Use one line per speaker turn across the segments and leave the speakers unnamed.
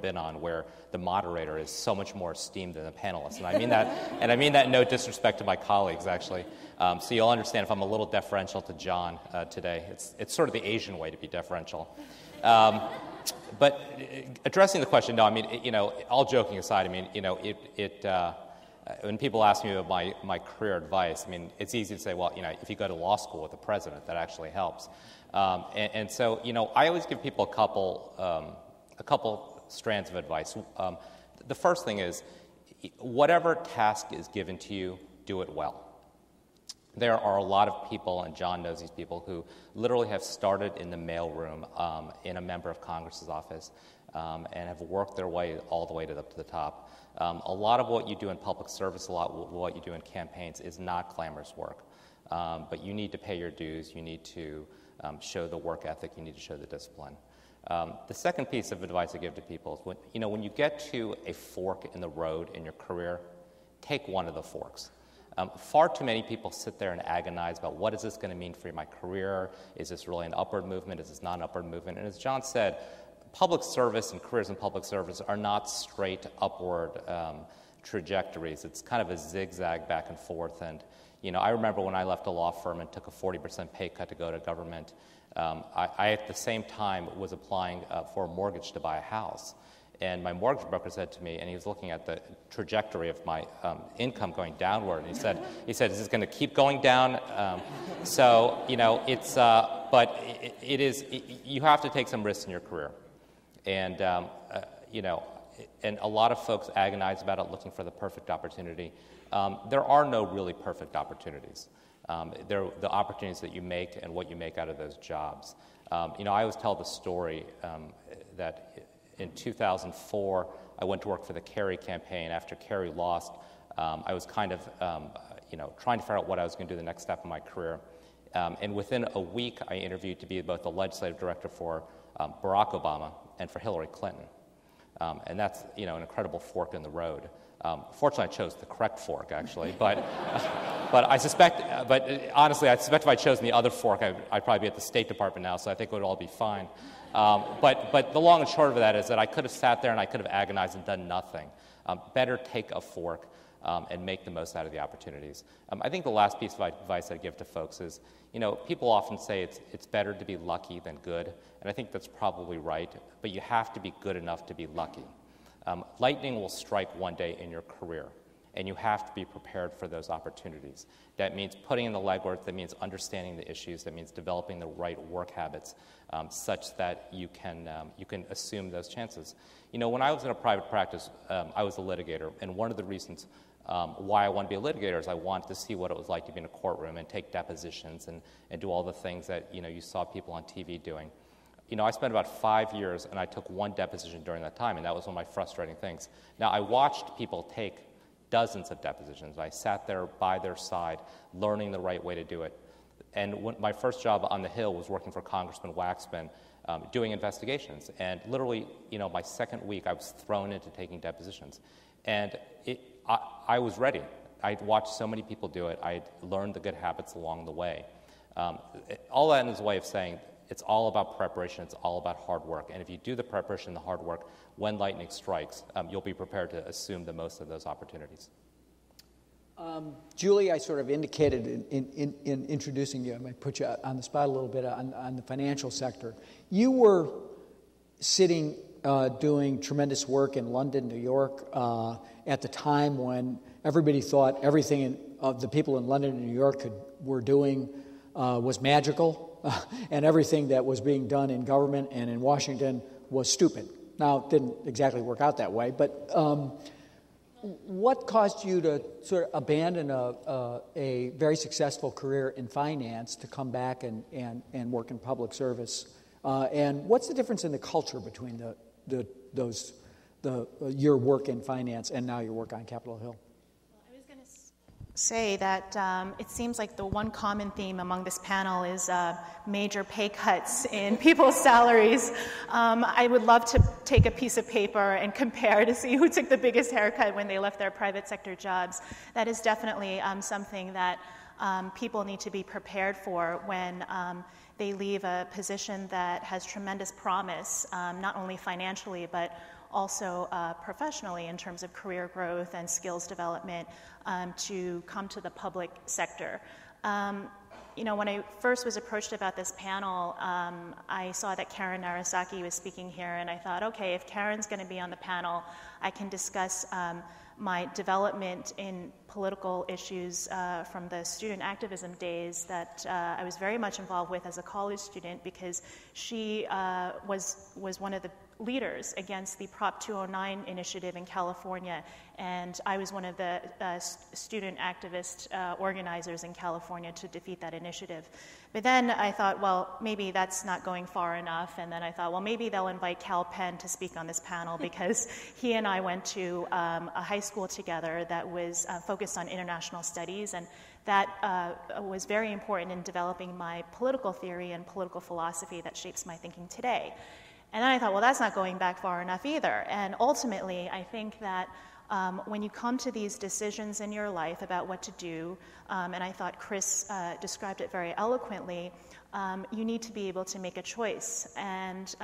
been on where the moderator is so much more esteemed than the panelist. And I mean that no disrespect to my colleagues, actually. So you'll understand if I'm a little deferential to John today. It's sort of the Asian way to be deferential. But addressing the question, no, I mean, all joking aside, I mean, when people ask me about my career advice, I mean, it's easy to say, well, if you go to law school with the president, that actually helps. And so, I always give people a couple strands of advice. The first thing is, whatever task is given to you, do it well. There are a lot of people, and John knows these people, who literally have started in the mailroom in a member of Congress's office and have worked their way all the way up to the top. A lot of what you do in public service, a lot of what you do in campaigns is not glamorous work. But you need to pay your dues. You need to show the work ethic. You need to show the discipline. The second piece of advice I give to people is when you get to a fork in the road in your career, take one of the forks. Far too many people sit there and agonize about what is this going to mean for my career? Is this really an upward movement? Is this not an upward movement? And as John said, public service and careers in public service are not straight upward trajectories. It's kind of a zigzag back and forth. And I remember when I left a law firm and took a 40% pay cut to go to government, I at the same time was applying for a mortgage to buy a house. And my mortgage broker said to me, and he was looking at the trajectory of my income going downward, and he said, "Is this going to keep going down?" But it is. You have to take some risks in your career, and and a lot of folks agonize about it, looking for the perfect opportunity. There are no really perfect opportunities. They're the opportunities that you make and what you make out of those jobs. I always tell the story that in 2004, I went to work for the Kerry campaign. After Kerry lost, I was kind of, trying to figure out what I was going to do the next step in my career. And within a week, I interviewed to be both the legislative director for Barack Obama and for Hillary Clinton. And that's, an incredible fork in the road. Fortunately, I chose the correct fork, actually. But honestly, I suspect if I'd chosen the other fork, I'd probably be at the State Department now, so I think it would all be fine. But the long and short of that is that I could have sat there and I could have agonized and done nothing. Better take a fork and make the most out of the opportunities. I think the last piece of advice I'd give to folks is, people often say it's better to be lucky than good, and I think that's probably right, but you have to be good enough to be lucky. Lightning will strike one day in your career, and you have to be prepared for those opportunities. That means putting in the legwork, that means understanding the issues, that means developing the right work habits such that you can assume those chances. When I was in a private practice, I was a litigator, and one of the reasons why I wanted to be a litigator is I wanted to see what it was like to be in a courtroom and take depositions and do all the things that you saw people on TV doing. I spent about 5 years, and I took one deposition during that time, and that was one of my frustrating things. Now, I watched people take dozens of depositions. I sat there by their side, learning the right way to do it. And my first job on the Hill was working for Congressman Waxman, doing investigations. And literally, my second week, I was thrown into taking depositions. And I was ready. I'd watched so many people do it. I'd learned the good habits along the way. All that is a way of saying it's all about preparation. It's all about hard work. And if you do the preparation and the hard work, when lightning strikes, you'll be prepared to assume the most of those opportunities.
Julie, I sort of indicated in introducing you, I might put you on the spot a little bit on the financial sector. You were sitting doing tremendous work in London, New York, at the time when everybody thought everything of the people in London and New York were doing was magical, and everything that was being done in government and in Washington was stupid. Now, it didn't exactly work out that way, but what caused you to sort of abandon a very successful career in finance to come back and work in public service? And what's the difference in the culture between your work in finance and now your work on Capitol Hill?
I was going to say that it seems like the one common theme among this panel is major pay cuts in people's salaries. I would love to take a piece of paper and compare to see who took the biggest haircut when they left their private sector jobs. That is definitely something that people need to be prepared for when they leave a position that has tremendous promise, not only financially, but also professionally in terms of career growth and skills development to come to the public sector. When I first was approached about this panel, I saw that Karen Narasaki was speaking here, and I thought, okay, if Karen's going to be on the panel, I can discuss my development in political issues from the student activism days that I was very much involved with as a college student, because she was one of the leaders against the Prop 209 initiative in California, and I was one of the student activist organizers in California to defeat that initiative. But then I thought, well, maybe that's not going far enough, and then I thought, well, maybe they'll invite Cal Penn to speak on this panel, because he and I went to a high school together that was focused on international studies, and that was very important in developing my political theory and political philosophy that shapes my thinking today. And then I thought, well, that's not going back far enough either. And ultimately, I think that when you come to these decisions in your life about what to do, and I thought Chris described it very eloquently, you need to be able to make a choice. And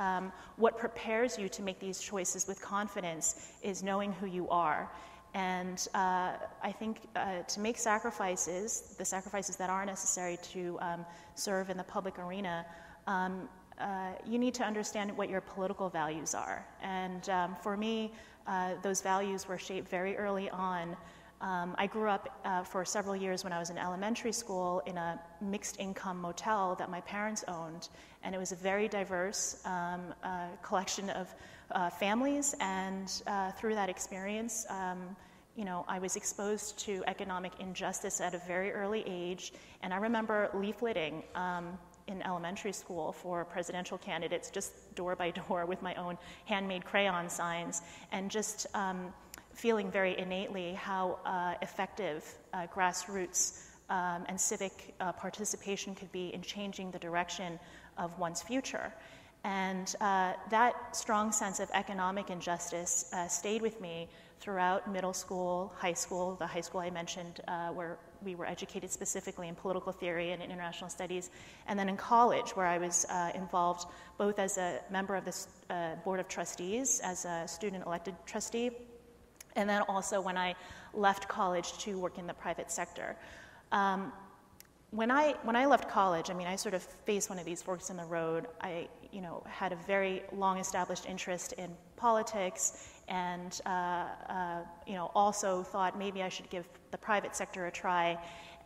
what prepares you to make these choices with confidence is knowing who you are. And I think to make sacrifices, the sacrifices that are necessary to serve in the public arena, you need to understand what your political values are. And for me, those values were shaped very early on. I grew up for several years when I was in elementary school in a mixed income motel that my parents owned. And it was a very diverse collection of families. And through that experience, I was exposed to economic injustice at a very early age. And I remember leafleting in elementary school for presidential candidates, just door by door with my own handmade crayon signs, and just feeling very innately how effective grassroots and civic participation could be in changing the direction of one's future. And that strong sense of economic injustice stayed with me throughout middle school, high school, the high school I mentioned where we were educated specifically in political theory and international studies, and then in college, where I was involved both as a member of the Board of Trustees, as a student-elected trustee, and then also when I left college to work in the private sector. When I left college, I sort of faced one of these forks in the road. I, had a very long-established interest in politics, and also thought maybe I should give the private sector a try.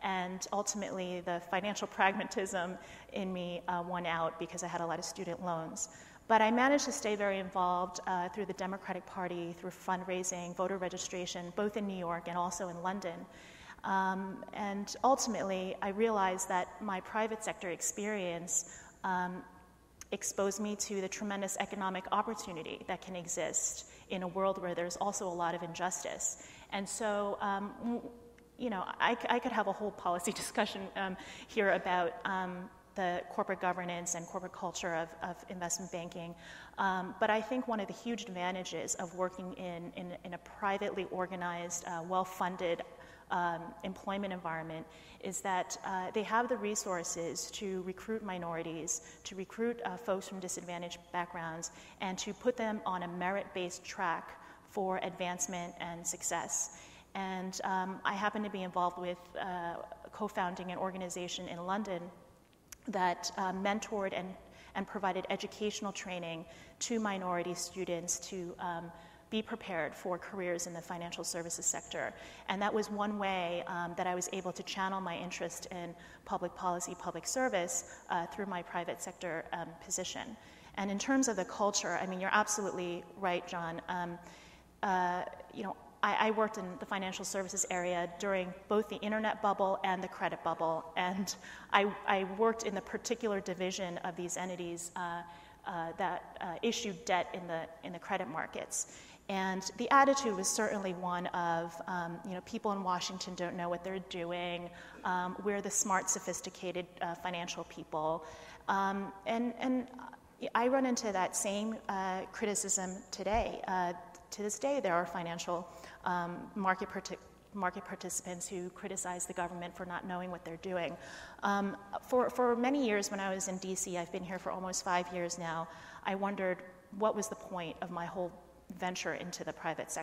And ultimately, the financial pragmatism in me won out because I had a lot of student loans. But I managed to stay very involved through the Democratic Party, through fundraising, voter registration, both in New York and also in London. And ultimately, I realized that my private sector experience exposed me to the tremendous economic opportunity that can exist in a world where there's also a lot of injustice. And so, I could have a whole policy discussion here about the corporate governance and corporate culture of investment banking. But I think one of the huge advantages of working in a privately organized, well-funded employment environment is that they have the resources to recruit minorities, to recruit folks from disadvantaged backgrounds, and to put them on a merit-based track for advancement and success. And I happen to be involved with co-founding an organization in London that mentored and provided educational training to minority students to be prepared for careers in the financial services sector. And that was one way that I was able to channel my interest in public policy, public service through my private sector position. And in terms of the culture, you're absolutely right, John. I worked in the financial services area during both the internet bubble and the credit bubble, and I worked in the particular division of these entities that issued debt in the credit markets. And the attitude was certainly one of, people in Washington don't know what they're doing. We're the smart, sophisticated financial people, and I run into that same criticism today. To this day, there are financial market participants who criticize the government for not knowing what they're doing. For many years when I was in DC, I've been here for almost 5 years now, I wondered what was the point of my whole venture into the private sector.